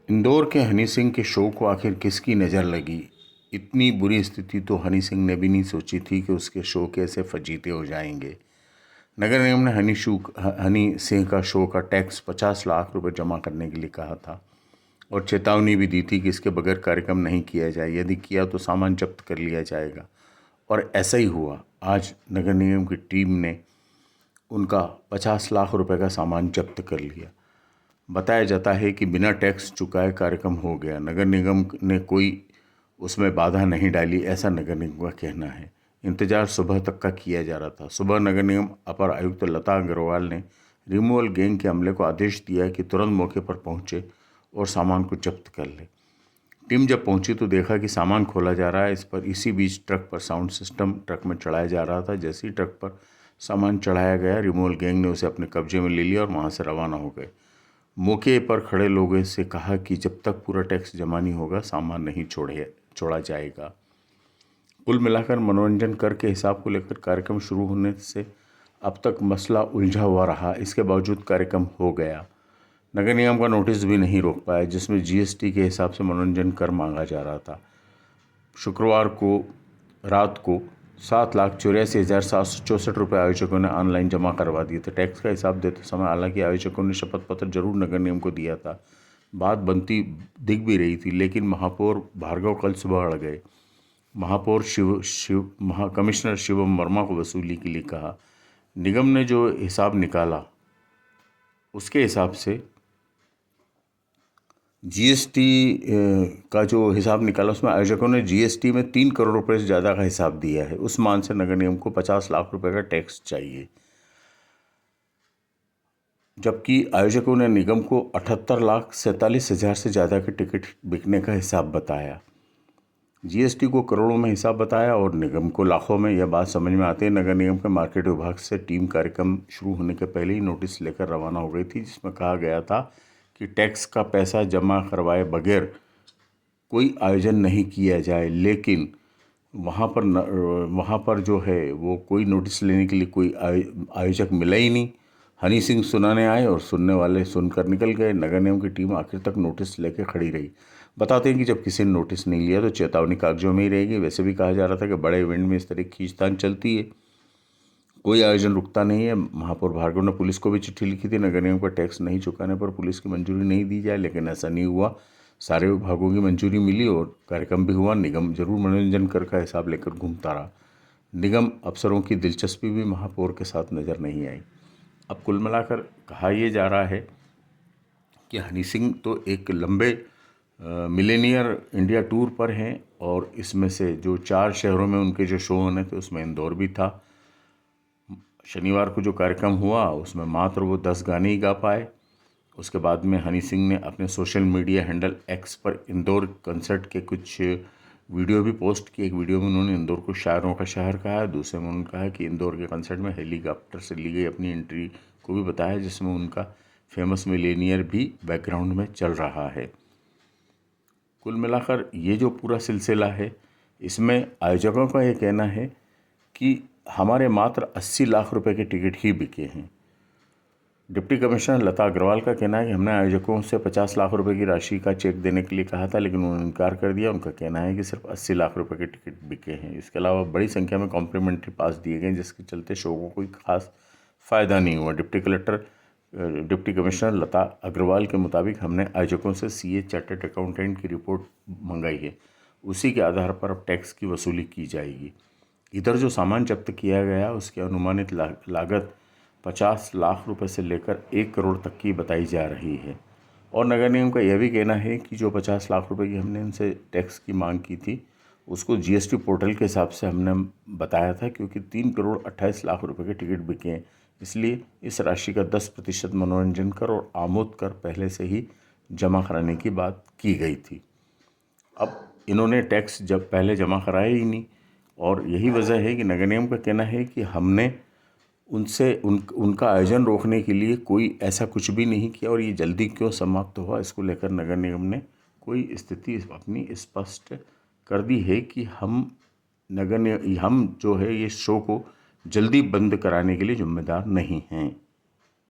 इंदौर के हनी सिंह के शो को आखिर किसकी नज़र लगी। इतनी बुरी स्थिति तो हनी सिंह ने भी नहीं सोची थी कि उसके शो कैसे फजीते हो जाएंगे। नगर निगम ने हनी सिंह का शो का टैक्स 50 लाख रुपए जमा करने के लिए कहा था और चेतावनी भी दी थी कि इसके बगैर कार्यक्रम नहीं किया जाए, यदि किया तो सामान जब्त कर लिया जाएगा। और ऐसा ही हुआ। आज नगर निगम की टीम ने उनका 50 लाख रुपए का सामान जब्त कर लिया। बताया जाता है कि बिना टैक्स चुकाए कार्यक्रम हो गया। नगर निगम ने कोई उसमें बाधा नहीं डाली, ऐसा नगर निगम का कहना है। इंतजार सुबह तक का किया जा रहा था। सुबह नगर निगम अपर आयुक्त लता अग्रवाल ने रिमूवल गैंग के अमले को आदेश दिया कि तुरंत मौके पर पहुंचे और सामान को जब्त कर ले। टीम जब पहुंची तो देखा कि सामान खोला जा रहा है। इसी बीच ट्रक पर साउंड सिस्टम ट्रक में चढ़ाया जा रहा था। जैसे ही ट्रक पर सामान चढ़ाया गया, रिमूवल गैंग ने उसे अपने कब्जे में ले लिया और वहां से रवाना हो गए। मौके पर खड़े लोगों से कहा कि जब तक पूरा टैक्स जमा नहीं होगा सामान नहीं छोड़ा जाएगा। कुल मिलाकर मनोरंजन कर के हिसाब को लेकर कार्यक्रम शुरू होने से अब तक मसला उलझा हुआ रहा। इसके बावजूद कार्यक्रम हो गया। नगर निगम का नोटिस भी नहीं रोक पाया, जिसमें जीएसटी के हिसाब से मनोरंजन कर मांगा जा रहा था। शुक्रवार को रात को 7,84,764 रुपये आयोजकों ने ऑनलाइन जमा करवा दिए थे। टैक्स का हिसाब देते समय हालांकि आयोजकों ने शपथ पत्र जरूर नगर निगम को दिया था। बात बनती दिख भी रही थी, लेकिन महापौर भार्गव कल सुबह अड़ गए। महापौर कमिश्नर शिवम वर्मा को वसूली के लिए कहा। निगम ने जो हिसाब निकाला उसके हिसाब से जीएसटी का जो हिसाब निकाला उसमें आयोजकों ने जीएसटी में 3 करोड़ रुपए से ज़्यादा का हिसाब दिया है। उस मान से नगर निगम को 50 लाख रुपए का टैक्स चाहिए, जबकि आयोजकों ने निगम को 78,47,000 से ज़्यादा के टिकट बिकने का हिसाब बताया। जीएसटी को करोड़ों में हिसाब बताया और निगम को लाखों में। यह बात समझ में आते ही नगर निगम के मार्केट विभाग से टीम कार्यक्रम शुरू होने के पहले ही नोटिस लेकर रवाना हो गई थी, जिसमें कहा गया था कि टैक्स का पैसा जमा करवाए बगैर कोई आयोजन नहीं किया जाए। लेकिन वहाँ पर जो है वो कोई नोटिस लेने के लिए कोई आयोजक मिला ही नहीं। हनी सिंह सुनाने आए और सुनने वाले सुनकर निकल गए। नगर निगम की टीम आखिर तक नोटिस लेकर खड़ी रही। बताते हैं कि जब किसी ने नोटिस नहीं लिया तो चेतावनी कागजों में ही रहेगी। वैसे भी कहा जा रहा था कि बड़े इवेंट में इस तरह की खींचतान चलती है, कोई आयोजन रुकता नहीं है। महापौर भार्गव ने पुलिस को भी चिट्ठी लिखी थी, नगर निगम का टैक्स नहीं चुकाने पर पुलिस की मंजूरी नहीं दी जाए, लेकिन ऐसा नहीं हुआ। सारे विभागों की मंजूरी मिली और कार्यक्रम भी हुआ। निगम जरूर मनोरंजन कर का हिसाब लेकर घूमता रहा। निगम अफसरों की दिलचस्पी भी महापौर के साथ नजर नहीं आई। अब कुल मिलाकर कहा यह जा रहा है कि हनी सिंह तो एक लंबे मिलेनियर इंडिया टूर पर हैं और इसमें से जो 4 शहरों में उनके जो शो होने थे उसमें इंदौर भी था। शनिवार को जो कार्यक्रम हुआ उसमें मात्र वो 10 गाने ही गा पाए। उसके बाद में हनी सिंह ने अपने सोशल मीडिया हैंडल एक्स पर इंदौर कंसर्ट के कुछ वीडियो भी पोस्ट किए। एक वीडियो में उन्होंने इंदौर को शायरों का शहर कहा है, दूसरे में उन्होंने कहा कि इंदौर के कंसर्ट में हेलीकॉप्टर से ली गई अपनी एंट्री को भी बताया, जिसमें उनका फेमस मिलेनियर भी बैकग्राउंड में चल रहा है। कुल मिलाकर ये जो पूरा सिलसिला है, इसमें आयोजकों का ये कहना है कि हमारे मात्र 80 लाख रुपए के टिकट ही बिके हैं। डिप्टी कमिश्नर लता अग्रवाल का कहना है कि हमने आयोजकों से 50 लाख रुपए की राशि का चेक देने के लिए कहा था, लेकिन उन्होंने इनकार कर दिया। उनका कहना है कि सिर्फ 80 लाख रुपए के टिकट बिके हैं। इसके अलावा बड़ी संख्या में कॉम्प्लीमेंट्री पास दिए गए, जिसके चलते शो को कोई खास फ़ायदा नहीं हुआ। डिप्टी कमिश्नर लता अग्रवाल के मुताबिक हमने आयोजकों से सीए चार्टर्ड अकाउंटेंट की रिपोर्ट मंगाई है, उसी के आधार पर अब टैक्स की वसूली की जाएगी। इधर जो सामान जब्त किया गया उसकी अनुमानित लागत 50 लाख रुपए से लेकर 1 करोड़ तक की बताई जा रही है। और नगर निगम का यह भी कहना है कि जो 50 लाख रुपए की हमने इनसे टैक्स की मांग की थी उसको जीएसटी पोर्टल के हिसाब से हमने बताया था, क्योंकि 3 करोड़ 28 लाख रुपए के टिकट बिके हैं, इसलिए इस राशि का 10% मनोरंजन कर और आमोद कर पहले से ही जमा कराने की बात की गई थी। अब इन्होंने टैक्स जब पहले जमा कराया ही नहीं और यही वजह है कि नगर निगम का कहना है कि हमने उनका आयोजन रोकने के लिए कोई ऐसा कुछ भी नहीं किया और ये जल्दी क्यों समाप्त हुआ, इसको लेकर नगर निगम ने कोई स्थिति अपनी स्पष्ट कर दी है कि हम जो है ये शो को जल्दी बंद कराने के लिए जिम्मेदार नहीं हैं।